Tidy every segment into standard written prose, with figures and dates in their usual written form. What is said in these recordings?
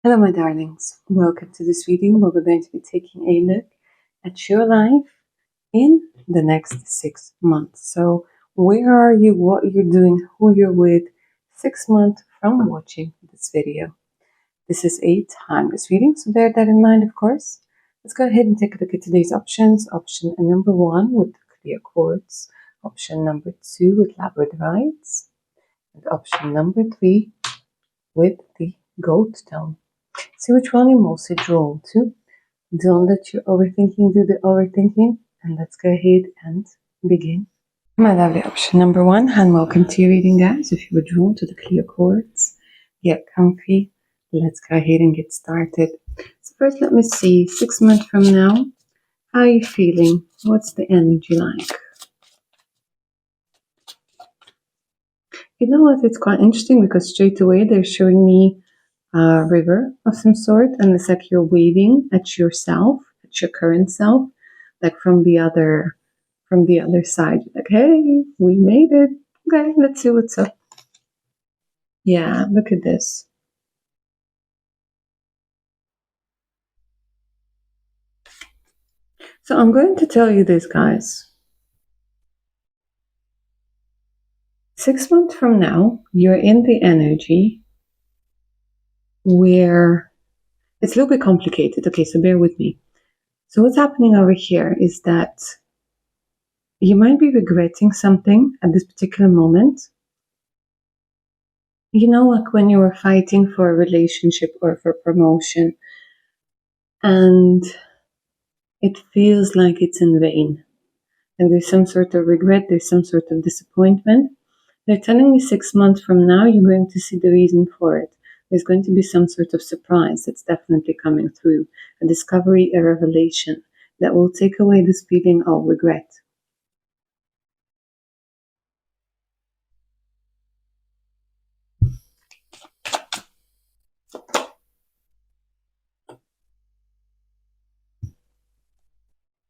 Hello, my darlings. Welcome to this reading where we're going to be taking a look at your life in the next 6 months. So, where are you, what you're doing, who you're with 6 months from watching this video. This is a timeless reading, so bear that in mind, of course. Let's go ahead and take a look at today's options. Option number 1 with the clear quartz, option number 2 with labradorites, and option number 3 with the gold stone. See which one you're mostly drawn to. Don't let your overthinking do the overthinking. And let's go ahead and begin. My lovely option number 1, and welcome to your reading, guys. If you were drawn to the clear quartz, get comfy. Let's go ahead and get started. So first, let me see, 6 months from now, how are you feeling? What's the energy like? You know what? It's quite interesting because straight away they're showing me a river of some sort, and it's like you're waving at yourself, at your current self, like from the other side. Like, hey, we made it. Okay, let's see what's up. Yeah, look at this. So I'm going to tell you this, guys. 6 months from now, you're in the energy where it's a little bit complicated. Okay, so bear with me. So what's happening over here is that you might be regretting something at this particular moment. You know, like when you were fighting for a relationship or for promotion, and it feels like it's in vain. And there's some sort of regret, there's some sort of disappointment. They're telling me 6 months from now, you're going to see the reason for it. There's going to be some sort of surprise that's definitely coming through, a discovery, a revelation that will take away this feeling of regret.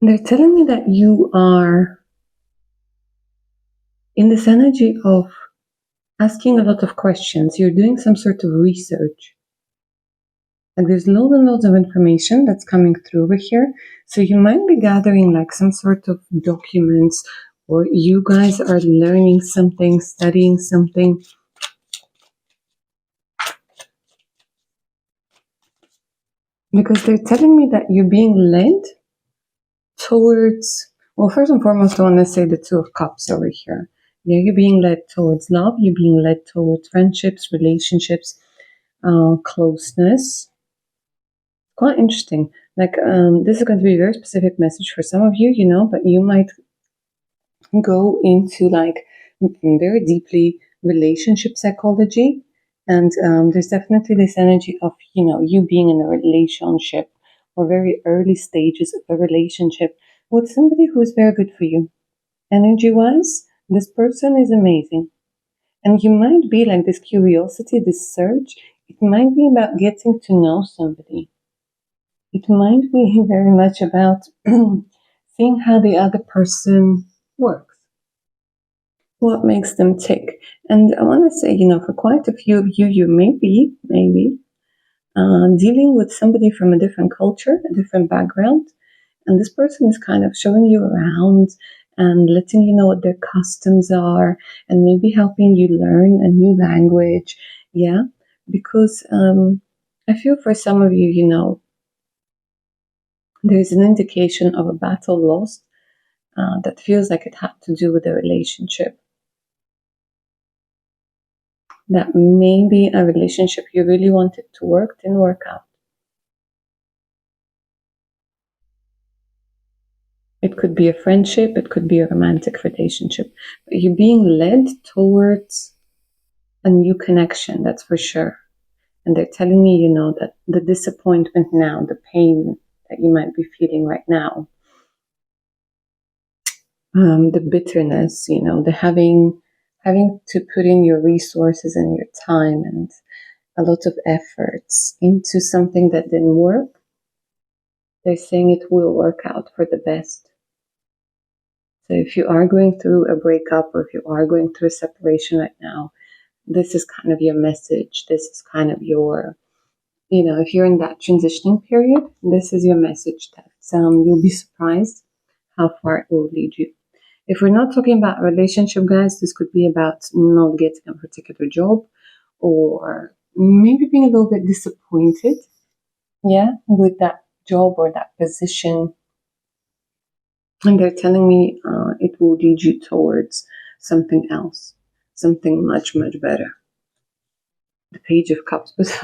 They're telling me that you are in this energy of asking a lot of questions. You're doing some sort of research. And there's loads and loads of information that's coming through over here. So you might be gathering like some sort of documents, or you guys are learning something, studying something. Because they're telling me that you're being led towards, well, first and foremost, I want to say the Two of Cups over here. Yeah, you're being led towards love, you're being led towards friendships, relationships, closeness. Quite interesting. Like, this is going to be a very specific message for some of you, you know, but you might go into like very deeply relationship psychology. And there's definitely this energy of, you know, you being in a relationship or very early stages of a relationship with somebody who is very good for you. Energy wise, this person is amazing. And you might be like this curiosity, this search. It might be about getting to know somebody. It might be very much about seeing how the other person works, what makes them tick. And I want to say, you know, for quite a few of you, you may be dealing with somebody from a different culture, a different background, and this person is kind of showing you around and letting you know what their customs are, and maybe helping you learn a new language. Yeah, because I feel for some of you, you know, there's an indication of a battle lost that feels like it had to do with a relationship. That maybe a relationship you really wanted to work didn't work out. It could be a friendship, it could be a romantic relationship, but you're being led towards a new connection, that's for sure. And they're telling me, you know, that the disappointment now, the pain that you might be feeling right now, the bitterness, you know, the having to put in your resources and your time and a lot of efforts into something that didn't work. They're saying it will work out for the best. So if you are going through a breakup, or if you are going through a separation right now, this is kind of your message. This is kind of your if you're in that transitioning period, this is your message that you'll be surprised how far it will lead you. If we're not talking about relationship, guys, this could be about not getting a particular job or maybe being a little bit disappointed, with that job or that position. And they're telling me it will lead you towards something else, something much, much better. The Page of Cups. But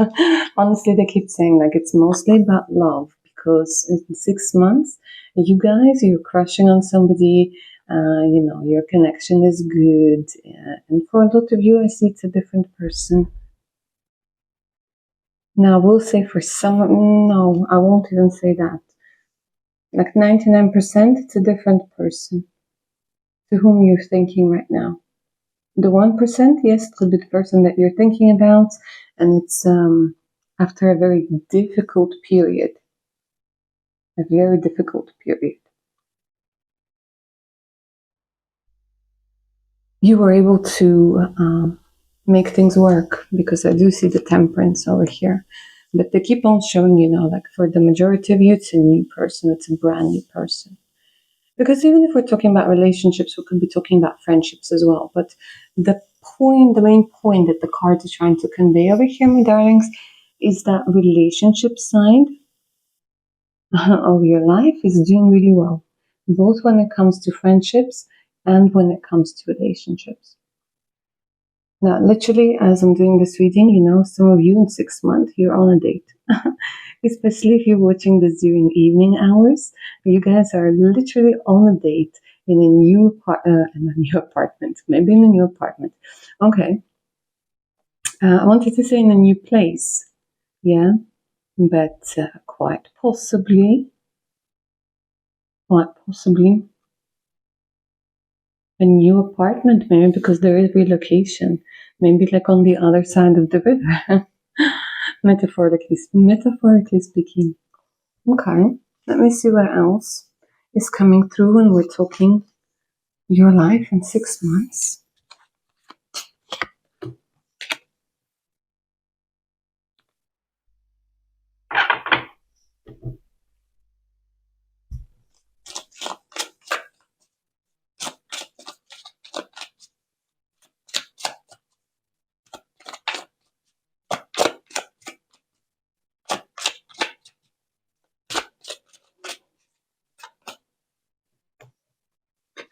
honestly, they keep saying like it's mostly about love because in 6 months, you're crushing on somebody. Your connection is good, and for a lot of you, I see it's a different person. Now, I will say for some, no, I won't even say that. Like 99%, it's a different person to whom you're thinking right now. The 1%, yes, it could be the person that you're thinking about, and it's after a very difficult period. A very difficult period. You were able to make things work because I do see the temperance over here. But they keep on showing, like for the majority of you, it's a new person, it's a brand new person. Because even if we're talking about relationships, we could be talking about friendships as well. But the main point that the card is trying to convey over here, my darlings, is that relationship side of your life is doing really well, both when it comes to friendships and when it comes to relationships. Now, literally, as I'm doing this reading, some of you in 6 months, you're on a date. Especially if you're watching this during evening hours, you guys are literally on a date in a new apartment, maybe in a new apartment. Okay. I wanted to say in a new place, but quite possibly, a new apartment, maybe because there is relocation, maybe like on the other side of the river, metaphorically speaking. Okay, let me see what else is coming through when we're talking your life in 6 months.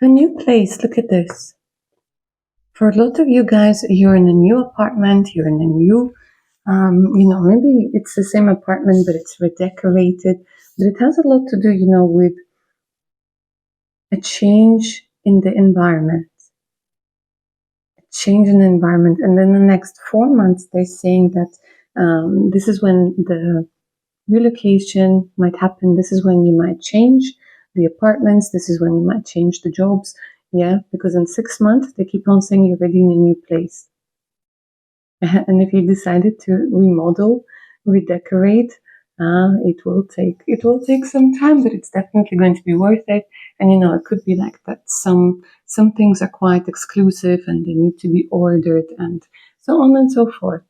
A new place, look at this. For a lot of you guys, you're in a new apartment, you're in a new, maybe it's the same apartment, but it's redecorated. But it has a lot to do, with a change in the environment. And then the next 4 months, they're saying that this is when the relocation might happen. This is when you might change the apartments. This is when you might change the jobs. Because in 6 months, they keep on saying you're already in a new place. And if you decided to remodel, redecorate, it will take some time, but it's definitely going to be worth it. And it could be like that. Some things are quite exclusive and they need to be ordered, and so on and so forth.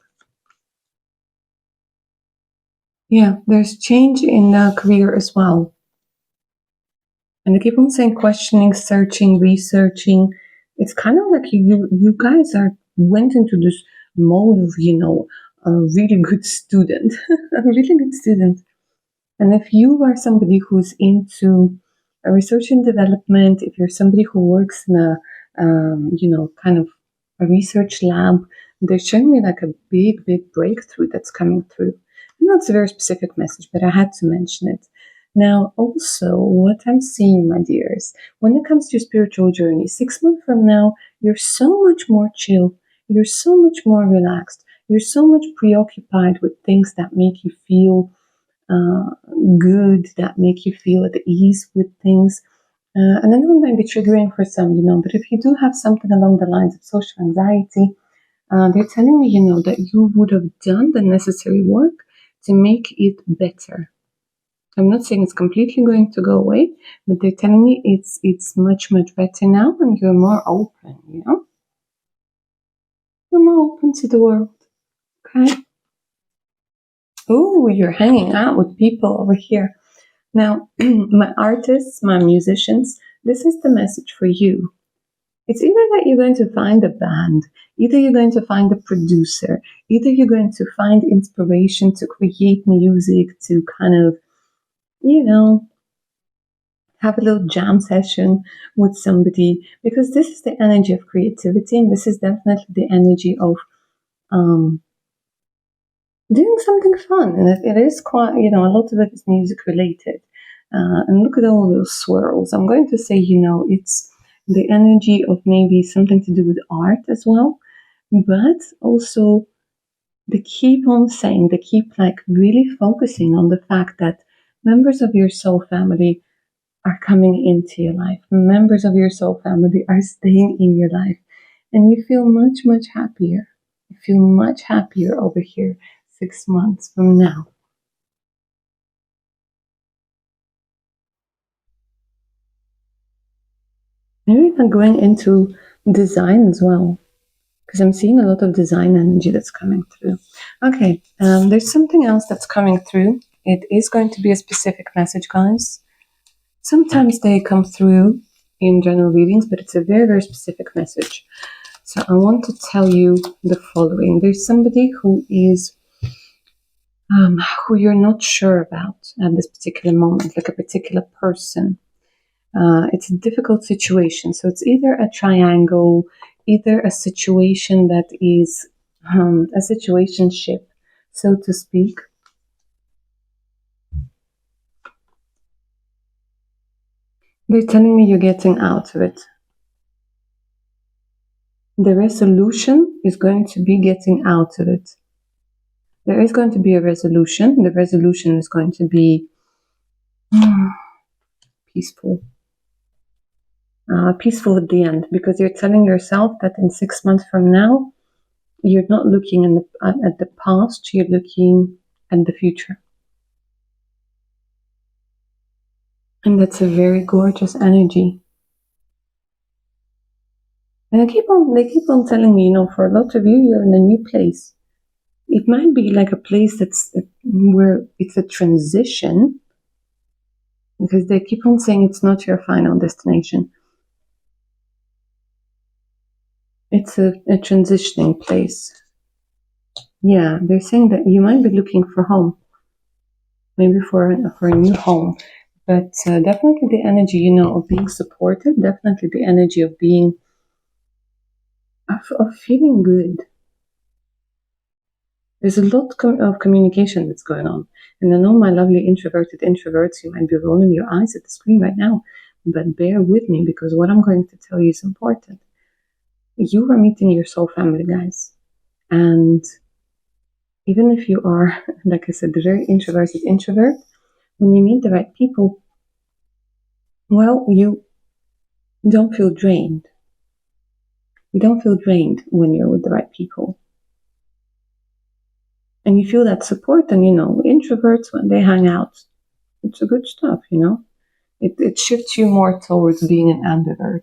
There's change in career as well. And they keep on saying questioning, searching, researching. It's kind of like you guys went into this mode of, a really good student, a really good student. And if you are somebody who's into research and development, if you're somebody who works in a, kind of a research lab, they're showing me like a big, big breakthrough that's coming through. And that's a very specific message, but I had to mention it. Now, also, what I'm seeing, my dears, when it comes to your spiritual journey, 6 months from now, you're so much more chill. You're so much more relaxed. You're so much preoccupied with things that make you feel good, that make you feel at ease with things. And I know it might be triggering for some, but if you do have something along the lines of social anxiety, they're telling me, that you would have done the necessary work to make it better. I'm not saying it's completely going to go away, but they're telling me it's much, much better now and you're more open, You're more open to the world, okay? Oh, you're hanging out with people over here. Now, my artists, my musicians, this is the message for you. It's either that you're going to find a band, either you're going to find a producer, either you're going to find inspiration to create music, to kind of, you know, have a little jam session with somebody, because this is the energy of creativity, and this is definitely the energy of um, doing something fun. And it is quite, a lot of it is music related. And look at all those swirls. I'm going to say, it's the energy of maybe something to do with art as well, but also they keep on saying, they keep like really focusing on the fact that members of your soul family are coming into your life. Members of your soul family are staying in your life. And you feel much, much happier. You feel much happier over here 6 months from now. Maybe even going into design as well, because I'm seeing a lot of design energy that's coming through. Okay, there's something else that's coming through. It is going to be a specific message, guys. Sometimes they come through in general readings, but it's a very, very specific message. So I want to tell you the following. There's somebody who is who you're not sure about at this particular moment, like a particular person. It's a difficult situation. So it's either a triangle, either a situation that is a situationship, so to speak. They're telling me you're getting out of it. The resolution is going to be getting out of it. There is going to be a resolution. The resolution is going to be peaceful. Peaceful at the end, because you're telling yourself that in 6 months from now, you're not looking at the past, you're looking at the future. And that's a very gorgeous energy. And they keep on telling me, for a lot of you, you're in a new place. It might be like a place that's where it's a transition, because they keep on saying it's not your final destination. It's a transitioning place. Yeah, they're saying that you might be looking for home, maybe for a new home, but definitely the energy, of being supported, definitely the energy of being, of feeling good. There's a lot of communication that's going on. And I know my lovely introverted introverts, you might be rolling your eyes at the screen right now, but bear with me, because what I'm going to tell you is important. You are meeting your soul family, guys. And even if you are, like I said, the very introverted introvert, when you meet the right people, well, you don't feel drained. You don't feel drained when you're with the right people. And you feel that support, and introverts, when they hang out, it's a good stuff, It shifts you more towards being an ambivert.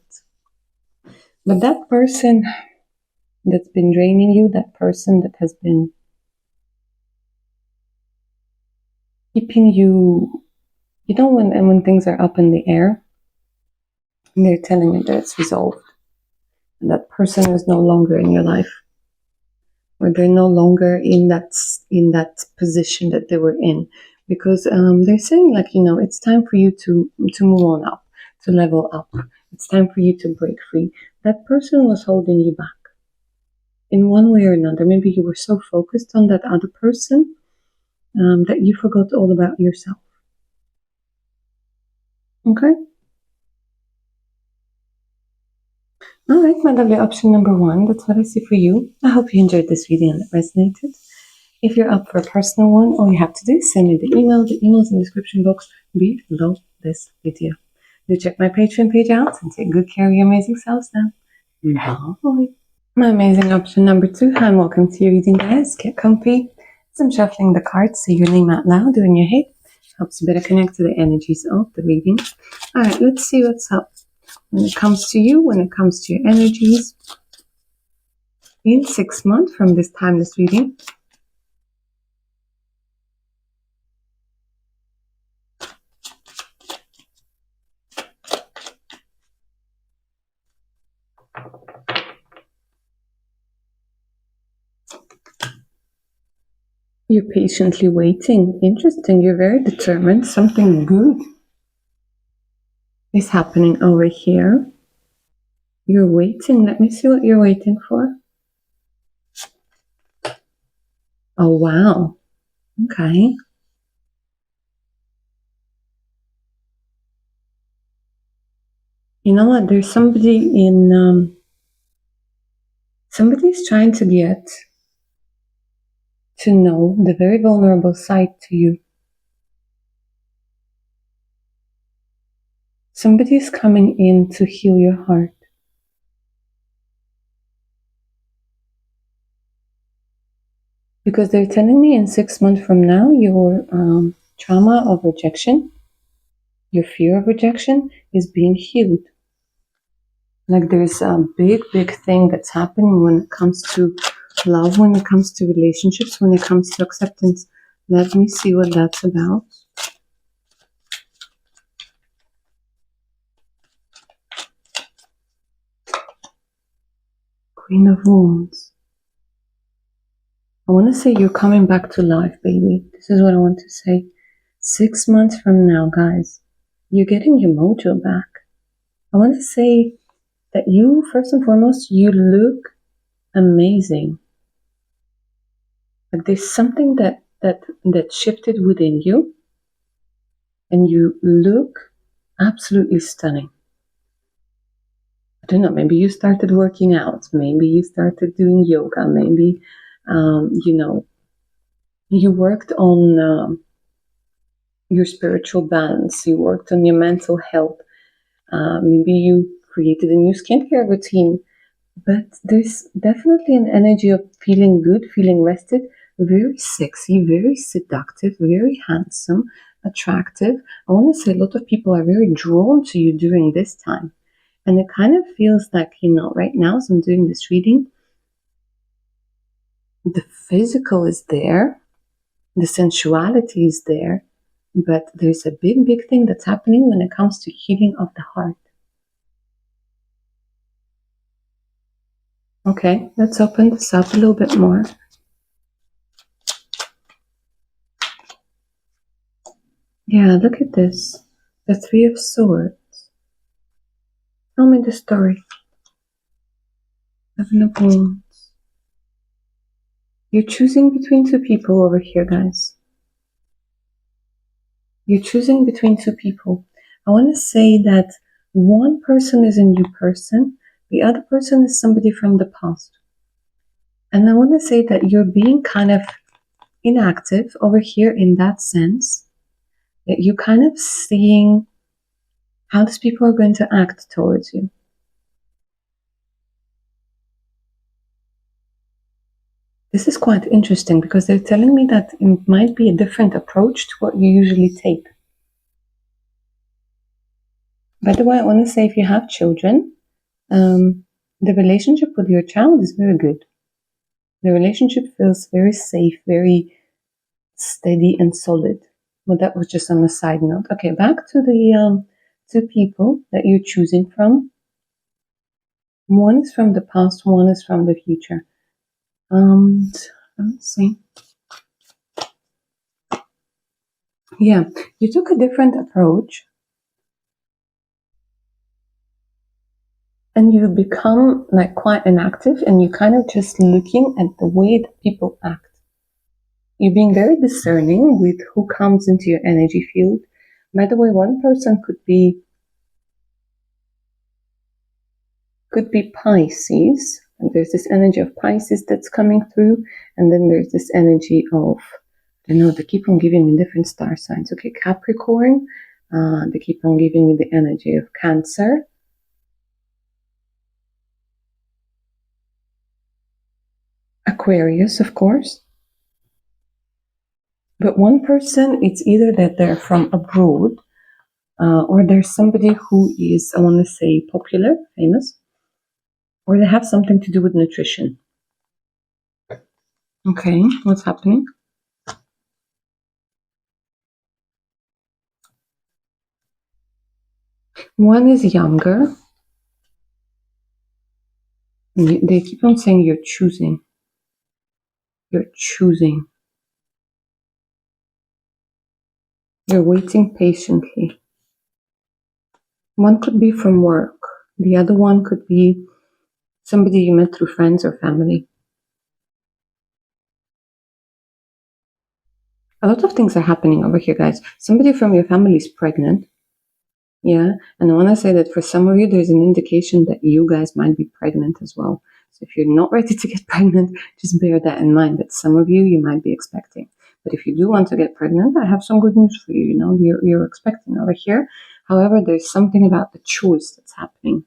But that person that's been draining you, that person that has been keeping you, when things are up in the air, and they're telling you that it's resolved, and that person is no longer in your life, or they're no longer in that position that they were in, because they're saying, like, it's time for you to move on up, to level up. It's time for you to break free. That person was holding you back in one way or another. Maybe you were so focused on that other person that you forgot all about yourself. Okay? All right, my lovely option number 1. That's what I see for you. I hope you enjoyed this video and it resonated. If you're up for a personal one, all you have to do is send me the email. The email is in the description box below this video. Do check my Patreon page out and take good care of your amazing selves now. Bye. My amazing option number 2. Hi, and welcome to your reading, guys. Get comfy. As I'm shuffling the cards, say your name out loud or in your head. Helps you better connect to the energies of the reading. All right, let's see what's up when it comes to you, when it comes to your energies in 6 months from this timeless reading. You're patiently waiting. Interesting. You're very determined. Something good is happening over here. You're waiting. Let me see what you're waiting for. Oh, wow. Okay. You know what? There's somebody somebody's trying to get to know the very vulnerable side to you. Somebody's coming in to heal your heart. Because they're telling me in 6 months from now, your trauma of rejection, your fear of rejection is being healed. Like there's a big, big thing that's happening when it comes to love, when it comes to relationships, when it comes to acceptance. Let me see what that's about. Queen of Wands. I want to say you're coming back to life, baby. This is what I want to say. 6 months from now, guys, you're getting your mojo back. I want to say that you, first and foremost, you look amazing. Like there's something that shifted within you, and you look absolutely stunning. I don't know, maybe you started working out, maybe you started doing yoga, maybe, you worked on your spiritual balance, you worked on your mental health, maybe you created a new skincare routine, but there's definitely an energy of feeling good, feeling rested, very sexy, very seductive, very handsome, attractive. I want to say a lot of people are very drawn to you during this time. And it kind of feels like, right now, as I'm doing this reading, the physical is there, the sensuality is there, but there's a big, big thing that's happening when it comes to healing of the heart. Okay, let's open this up a little bit more. Yeah, look at this. The Three of Swords. Tell me the story. Seven of Wands. You're choosing between two people over here, guys. You're choosing between two people. I want to say that one person is a new person, the other person is somebody from the past. And I want to say that you're being kind of inactive over here in that sense, that you're kind of seeing how these people are going to act towards you. This is quite interesting because they're telling me that it might be a different approach to what you usually take. By the way, I want to say if you have children, the relationship with your child is very good. The relationship feels very safe, very steady and solid. Well, that was just on a side note. Okay, back to the two people that you're choosing from. One is from the past, one is from the future. Let's see. Yeah, you took a different approach. And you become like quite inactive and you're kind of just looking at the way that people act. You're being very discerning with who comes into your energy field. By the way, one person could be Pisces. And there's this energy of Pisces that's coming through. And then there's this energy of, I don't know, they keep on giving me different star signs. Okay, Capricorn. They keep on giving me the energy of Cancer. Aquarius, of course. But one person, it's either that they're from abroad, or there's somebody who is, I want to say, popular, famous, or they have something to do with nutrition. Okay, what's happening? One is younger. They keep on saying you're choosing. You're choosing. You're waiting patiently. One could be from work. The other one could be somebody you met through friends or family. A lot of things are happening over here, guys. Somebody from your family is pregnant. Yeah, and I want to say that for some of you, there's an indication that you guys might be pregnant as well. So if you're not ready to get pregnant, just bear that in mind that some of you might be expecting. But if you do want to get pregnant, I have some good news for you. You know, you're expecting over here. However, there's something about the choice that's happening.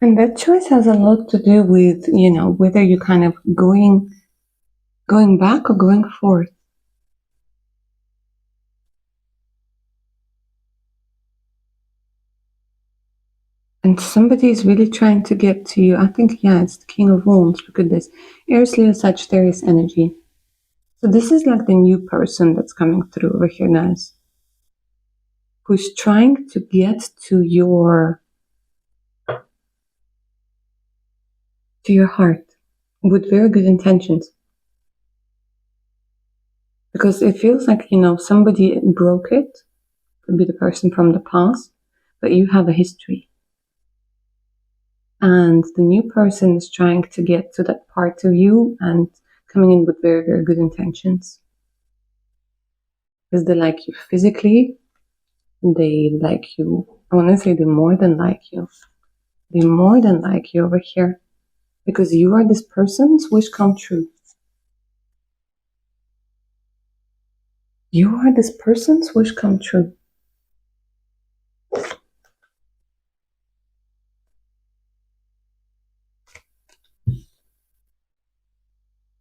And that choice has a lot to do with, you know, whether you're kind of going back or going forth. And somebody is really trying to get to you. I think, yeah, it's the King of Wands. Look at this. Aries, Leo, Sagittarius energy. So this is like the new person that's coming through over here, guys. Who's trying to get to your heart with very good intentions. Because it feels like, you know, somebody broke it. Could be the person from the past. But you have a history. And the new person is trying to get to that part of you and coming in with very, very good intentions. Because they like you physically, they like you, I want to say they more than like you. They more than like you over here. Because you are this person's wish come true. You are this person's wish come true.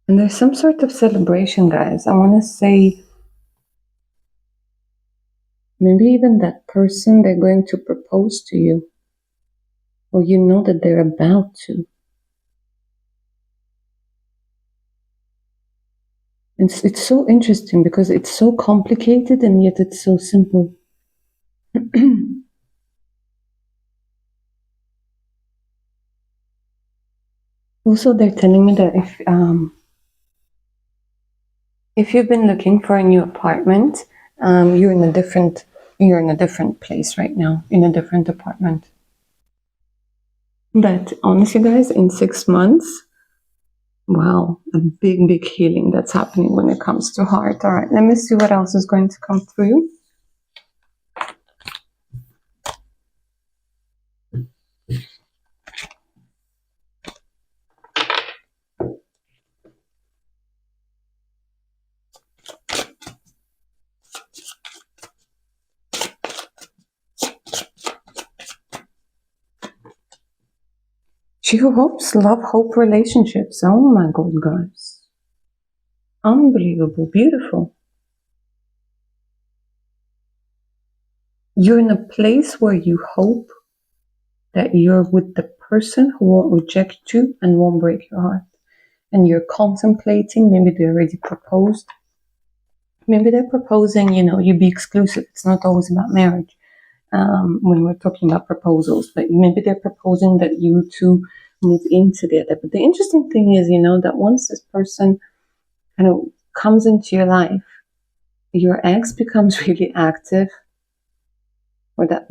And there's some sort of celebration, guys. I want to say maybe even that person, they're going to propose to you. Or you know that they're about to. It's so interesting because it's so complicated and yet it's so simple. Also, they're telling me that if you've been looking for a new apartment, you're in a different place right now, in a different apartment. But honestly, guys, in 6 months, wow, a big, big healing that's happening when it comes to heart. All right, let me see what else is going to come through. She who hopes, love, hope, relationships. Oh my God, guys. Unbelievable, beautiful. You're in a place where you hope that you're with the person who won't reject you and won't break your heart. And you're contemplating, maybe they already proposed. Maybe they're proposing, you know, you be exclusive. It's not always about marriage when we're talking about proposals, but maybe they're proposing that you two move in together. But the interesting thing is, you know, that once this person kind of comes into your life, your ex becomes really active, or that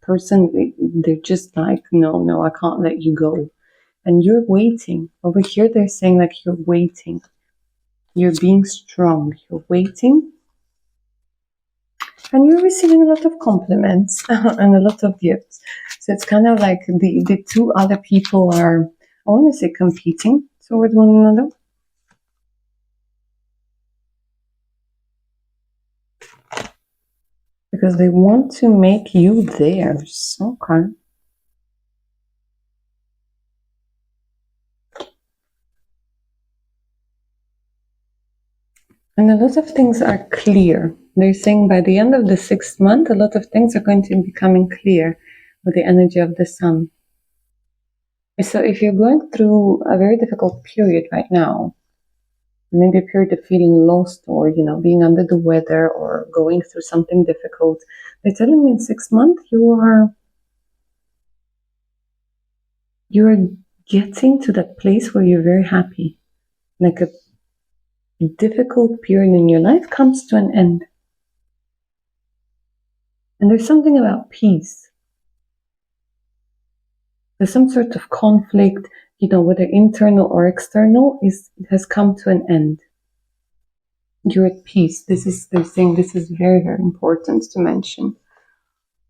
person, they're just like, no, I can't let you go. And you're waiting. Over here, they're saying like you're waiting. You're being strong. You're waiting. And you're receiving a lot of compliments and a lot of gifts. So it's kind of like the two other people are, I want to say, competing toward one another. Because they want to make you theirs. Okay. And a lot of things are clear. They're saying by the end of the 6th month, a lot of things are going to be becoming clear with the energy of the sun. So if you're going through a very difficult period right now, maybe a period of feeling lost or, you know, being under the weather or going through something difficult, they're telling me in 6 months you're getting to that place where you're very happy. Like difficult period in your life comes to an end. And there's something about peace. There's some sort of conflict, whether internal or external, has come to an end. You're at peace. They're saying this is very, very important to mention.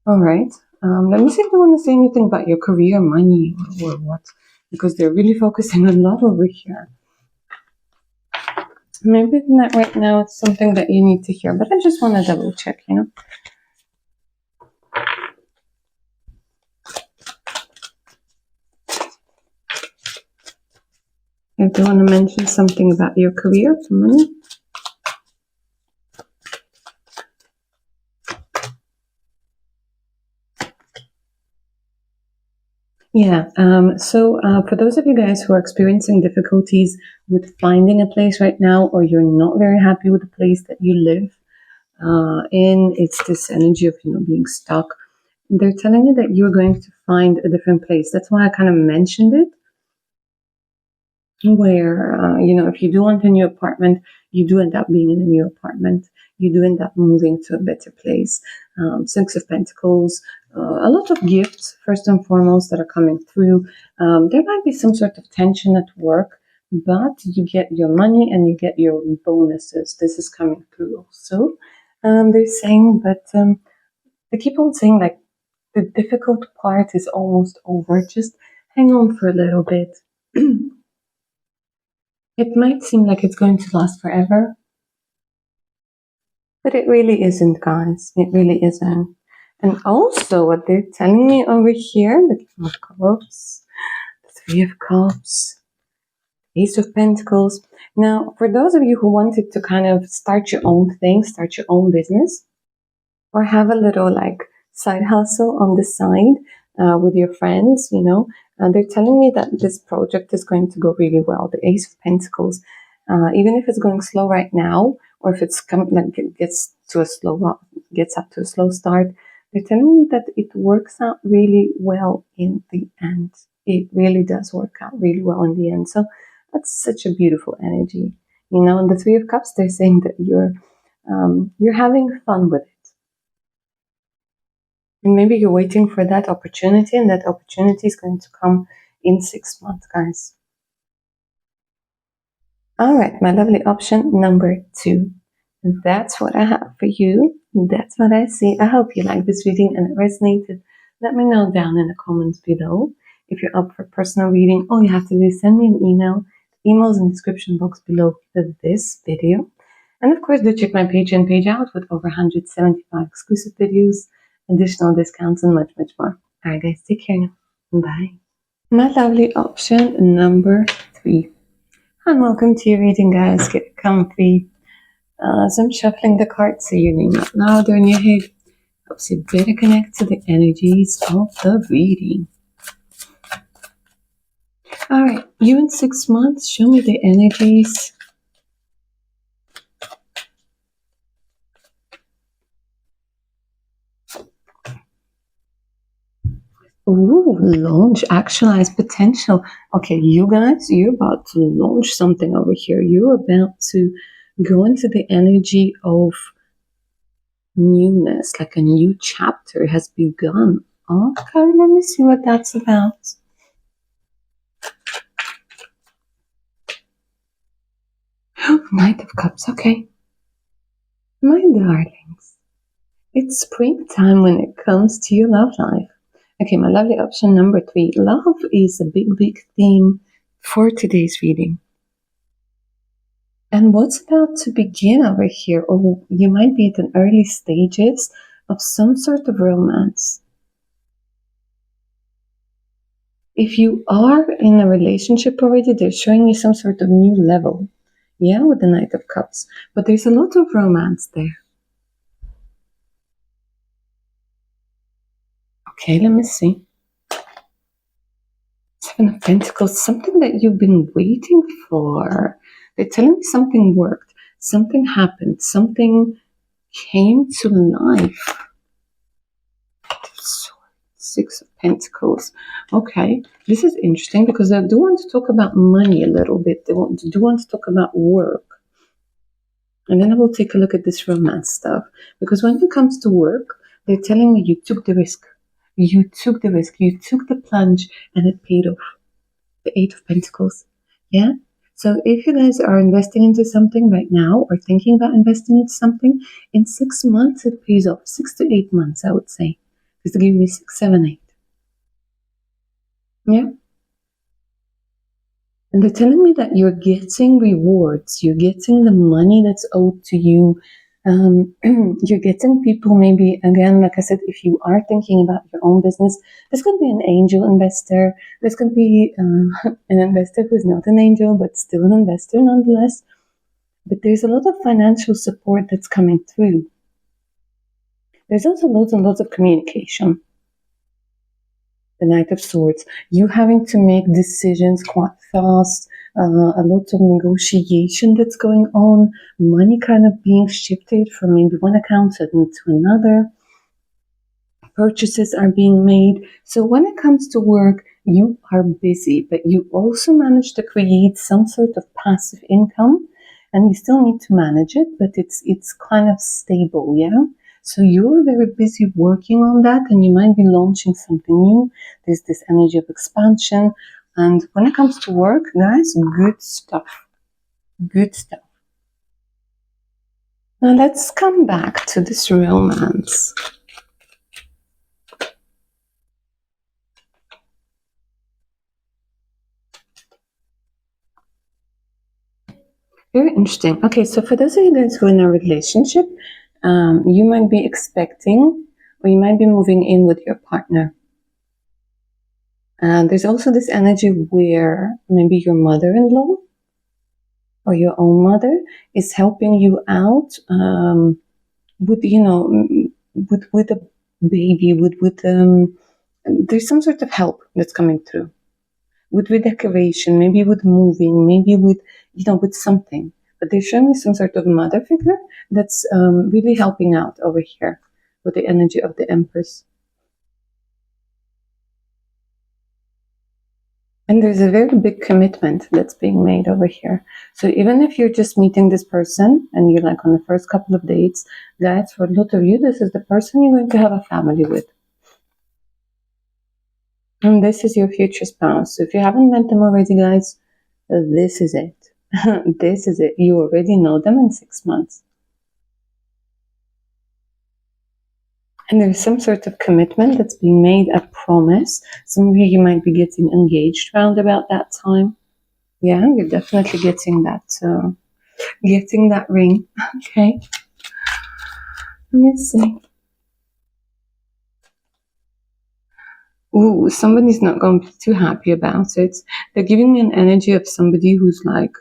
All right. Let me see if they want to say anything about your career, money, or what, because they're really focusing a lot over here. Maybe not right now. It's something that you need to hear, but I just want to double check, If they want to mention something about your career, for money. Yeah, so for those of you guys who are experiencing difficulties with finding a place right now, or you're not very happy with the place that you live in, it's this energy of, being stuck. They're telling you that you're going to find a different place. That's why I kind of mentioned it, where, if you do want a new apartment, you do end up being in a new apartment. You do end up moving to a better place. Six of Pentacles, a lot of gifts, first and foremost, that are coming through. There might be some sort of tension at work, but you get your money and you get your bonuses. This is coming through also. They're saying, but they keep on saying, like, the difficult part is almost over. Just hang on for a little bit. It might seem like it's going to last forever, but it really isn't, guys. It really isn't. And also, what they're telling me over here, the King of Cups, the Three of Cups, Ace of Pentacles. Now, for those of you who wanted to kind of start your own thing, start your own business, or have a little side hustle on the side with your friends, they're telling me that this project is going to go really well. The Ace of Pentacles, even if it's going slow right now, or if it's gets up to a slow start, they're telling me that it works out really well in the end. It really does work out really well in the end. So that's such a beautiful energy, And the Three of Cups, they're saying that you're having fun with it. And maybe you're waiting for that opportunity, and that opportunity is going to come in 6 months, guys. All right, my lovely option number 2. That's what I have for you. That's what I see. I hope you liked this reading and it resonated. Let me know down in the comments below. If you're up for personal reading, all you have to do is send me an email. The email's in the description box below this video. And of course, do check my Patreon page out with over 175 exclusive videos, additional discounts, and much, much more. All right, guys, take care now. Bye. My lovely option number 3. And welcome to your reading, guys. Get comfy. So I'm shuffling the cards so your name out louder in your head. Helps you better connect to the energies of the reading. All right, you in 6 months. Show me the energies. Ooh, launch, actualize potential. Okay, you guys, you're about to launch something over here. You're about to go into the energy of newness, like a new chapter has begun. Okay, let me see what that's about. Knight of Cups, okay. My darlings, it's springtime when it comes to your love life. Okay, my lovely option number 3. Love is a big, big theme for today's reading. And what's about to begin over here, or you might be at an early stages of some sort of romance. If you are in a relationship already, they're showing me some sort of new level. Yeah, with the Knight of Cups. But there's a lot of romance there. Okay, let me see. Seven of Pentacles, something that you've been waiting for. They're telling me something worked. Something happened. Something came to life. Six of Pentacles. Okay, this is interesting because I do want to talk about money a little bit. They do want to talk about work. And then I will take a look at this romance stuff. Because when it comes to work, they're telling me you took the risk. You took the risk. You took the plunge and it paid off. The Eight of Pentacles. Yeah? So if you guys are investing into something right now or thinking about investing into something, in 6 months it pays off. 6 to 8 months, I would say. Just give me 6, 7, 8. Yeah? And they're telling me that you're getting rewards. You're getting the money that's owed to you. You're getting people, maybe, again, like I said, if you are thinking about your own business, there's going to be an angel investor. There's going to be an investor who's not an angel, but still an investor nonetheless. But there's a lot of financial support that's coming through. There's also loads and loads of communication. The Knight of Swords, you having to make decisions quite fast, a lot of negotiation that's going on, money kind of being shifted from maybe one accountant to another, purchases are being made. So when it comes to work, you are busy, but you also manage to create some sort of passive income, and you still need to manage it, but it's kind of stable, yeah? So you're very busy working on that, and you might be launching something new. There's this energy of expansion. And when it comes to work, guys, good stuff. Good stuff. Now let's come back to this romance. Very interesting. Okay, so for those of you guys who are in a relationship, you might be expecting, or you might be moving in with your partner. And there's also this energy where maybe your mother-in-law or your own mother is helping you out with, with a baby, there's some sort of help that's coming through. With redecoration, maybe with moving, maybe with, with something. But there's showing me some sort of mother figure that's really helping out over here with the energy of the Empress. And there's a very big commitment that's being made over here. So even if you're just meeting this person and you're like on the first couple of dates, guys, for a lot of you, this is the person you're going to have a family with. And this is your future spouse. So if you haven't met them already, guys, this is it. This is it. You already know them in 6 months. And there's some sort of commitment that's being made, a promise. Some of you might be getting engaged around about that time. Yeah, you're definitely getting that ring. Okay. Let me see. Ooh, somebody's not going to be too happy about it. They're giving me an energy of somebody who's like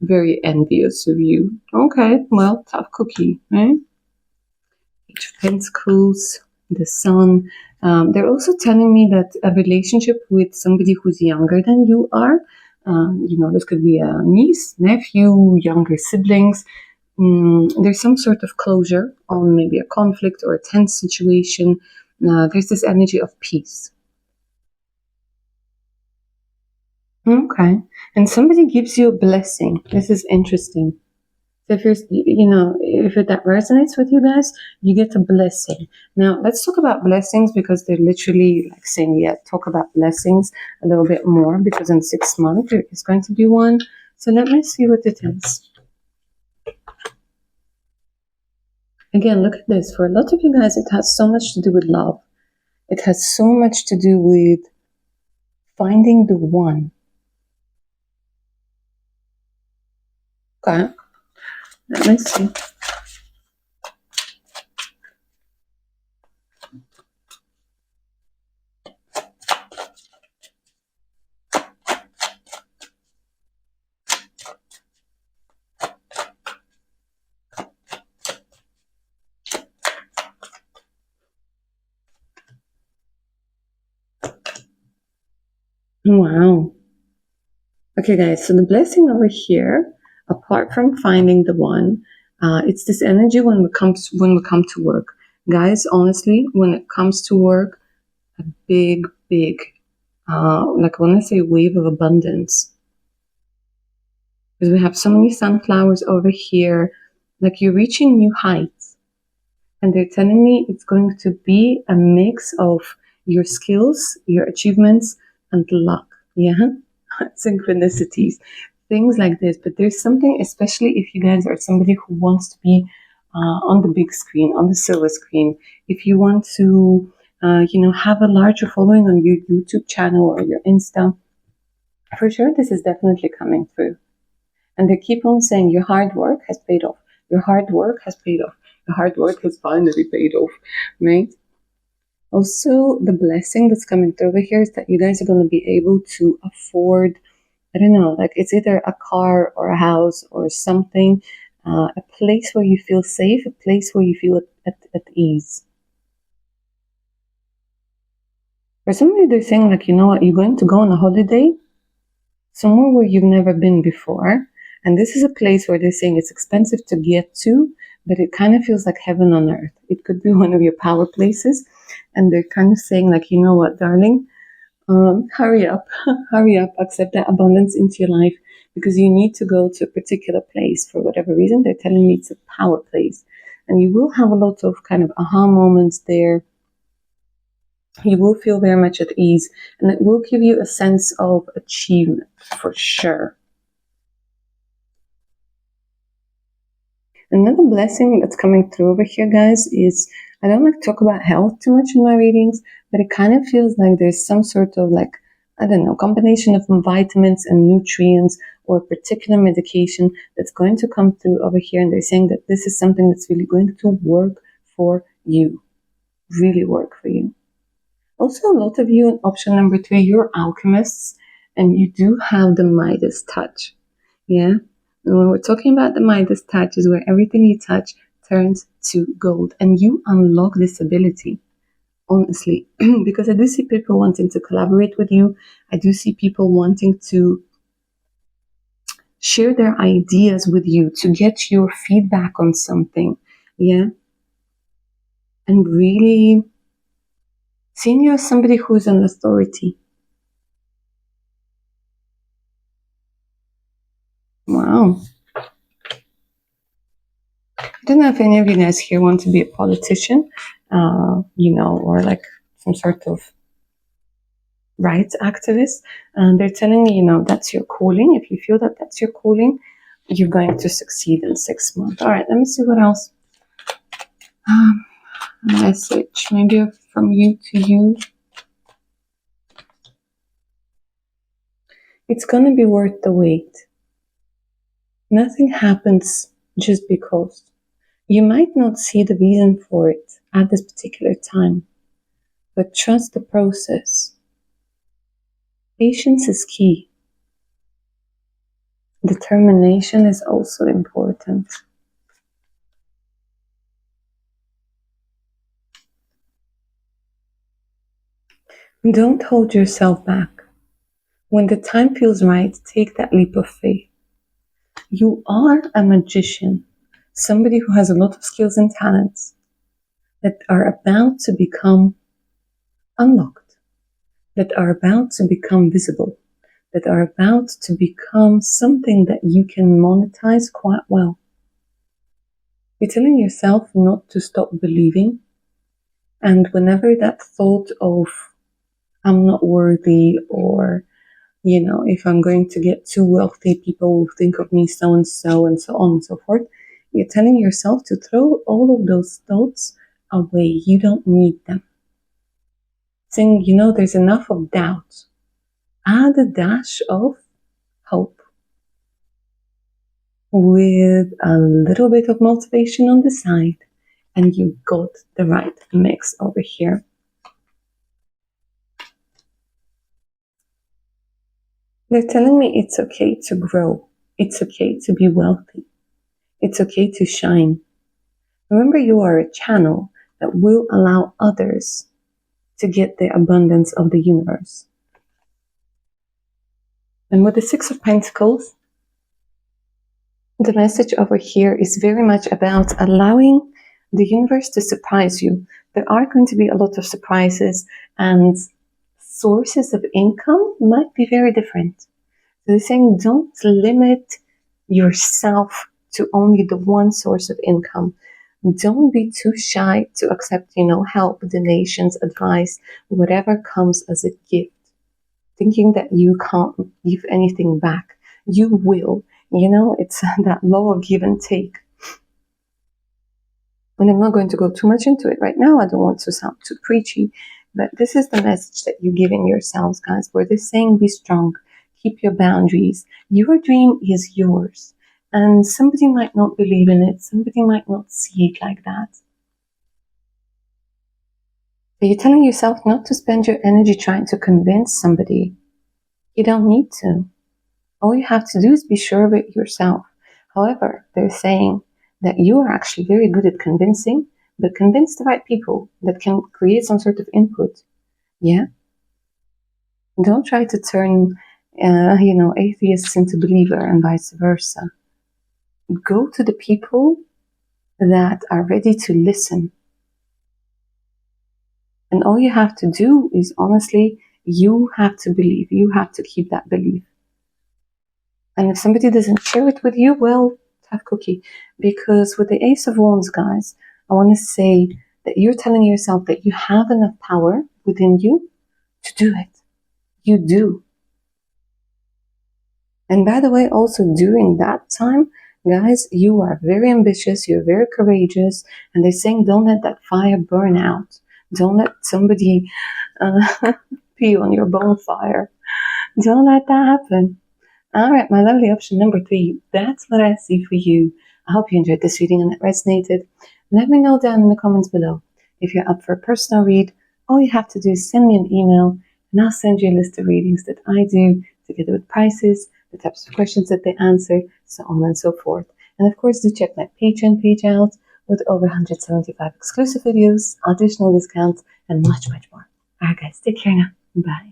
very envious of you. Okay, well, tough cookie, right? Page of Pentacles, the Sun. They're also telling me that a relationship with somebody who's younger than you are, this could be a niece, nephew, younger siblings. There's some sort of closure on maybe a conflict or a tense situation. There's this energy of peace. Okay. And somebody gives you a blessing. This is interesting. So if if that resonates with you guys, you get a blessing. Now, let's talk about blessings because they're literally like saying, yeah, talk about blessings a little bit more because in 6 months there is going to be one. So let me see what it is. Again, look at this. For a lot of you guys, it has so much to do with love. It has so much to do with finding the one. Okay. Let me see. Wow. Okay, guys, so the blessing over here, apart from finding the one, it's this energy when we come to work. Guys, honestly, when it comes to work, a big, like when I say wave of abundance. Because we have so many sunflowers over here. like you're reaching new heights. And they're telling me it's going to be a mix of your skills, your achievements, and luck. Yeah, synchronicities, things like this. But there's something, especially if you guys are somebody who wants to be on the big screen, on the silver screen, if you want to, have a larger following on your YouTube channel or your Insta, for sure, this is definitely coming through. And they keep on saying your hard work has paid off. Your hard work has paid off. Your hard work has finally paid off, right? Also, the blessing that's coming through over here is that you guys are going to be able to afford, I don't know, like it's either a car or a house or something, a place where you feel safe, a place where you feel at ease. For somebody, they're saying, like, you know what, you're going to go on a holiday somewhere where you've never been before. And this is a place where they're saying it's expensive to get to, but it kind of feels like heaven on earth. It could be one of your power places. And they're kind of saying, like, you know what, darling, hurry up, hurry up, accept that abundance into your life because you need to go to a particular place for whatever reason. They're telling me it's a power place. And you will have a lot of kind of aha moments there. You will feel very much at ease, and it will give you a sense of achievement for sure. Another blessing that's coming through over here, guys, is I don't like to talk about health too much in my readings, but it kind of feels like there's some sort of like, I don't know, combination of vitamins and nutrients or a particular medication that's going to come through over here. And they're saying that this is something that's really going to work for you, really work for you. Also, a lot of you in option number 3, you're alchemists and you do have the Midas touch. Yeah? And when we're talking about the Midas touch is where everything you touch turns to gold. And you unlock this ability, honestly. Because I do see people wanting to collaborate with you. I do see people wanting to share their ideas with you, to get your feedback on something. Yeah? And really seeing you as somebody who is an authority. Wow. I don't know if any of you guys here want to be a politician, or like some sort of rights activist. And they're telling me, that's your calling. If you feel that that's your calling, you're going to succeed in 6 months. All right, let me see what else. A message, maybe from you to you. It's going to be worth the wait. Nothing happens just because. You might not see the reason for it at this particular time, but trust the process. Patience is key. Determination is also important. Don't hold yourself back. When the time feels right, take that leap of faith. You are a magician, somebody who has a lot of skills and talents that are about to become unlocked, that are about to become visible, that are about to become something that you can monetize quite well. You're telling yourself not to stop believing, and whenever that thought of I'm not worthy, or if I'm going to get too wealthy, people will think of me so and so and so on and so forth, you're telling yourself to throw all of those thoughts away. You don't need them. Saying, there's enough of doubt. Add a dash of hope with a little bit of motivation on the side, and you got the right mix over here. They're telling me it's okay to grow. It's okay to be wealthy. It's okay to shine. Remember, you are a channel that will allow others to get the abundance of the universe. And with the 6 of Pentacles, the message over here is very much about allowing the universe to surprise you. There are going to be a lot of surprises, and sources of income might be very different. So they're saying don't limit yourself to only the one source of income. Don't be too shy to accept, help, donations, advice, whatever comes as a gift. Thinking that you can't give anything back. You will. It's that law of give and take. And I'm not going to go too much into it right now. I don't want to sound too preachy, but this is the message that you're giving yourselves, guys, where they're saying be strong, keep your boundaries. Your dream is yours. And somebody might not believe in it. Somebody might not see it like that. But you're telling yourself not to spend your energy trying to convince somebody. You don't need to. All you have to do is be sure of it yourself. However, they're saying that you are actually very good at convincing, but convince the right people that can create some sort of input. Yeah? Don't try to turn, atheists into believer and vice versa. Go to the people that are ready to listen. And all you have to do is, honestly, you have to believe. You have to keep that belief. And if somebody doesn't share it with you, well, tough cookie. Because with the Ace of Wands, guys, I want to say that you're telling yourself that you have enough power within you to do it. You do. And by the way, also during that time, guys, you are very ambitious, you're very courageous, and they're saying don't let that fire burn out. Don't let somebody pee on your bonfire. Don't let that happen. All right, my lovely option number 3. That's what I see for you. I hope you enjoyed this reading and it resonated. Let me know down in the comments below. If you're up for a personal read, all you have to do is send me an email and I'll send you a list of readings that I do together with prices, the types of questions that they answer, so on and so forth. And of course, do check my Patreon page out with over 175 exclusive videos, additional discounts, and much, much more. All right, guys, take care now. Bye.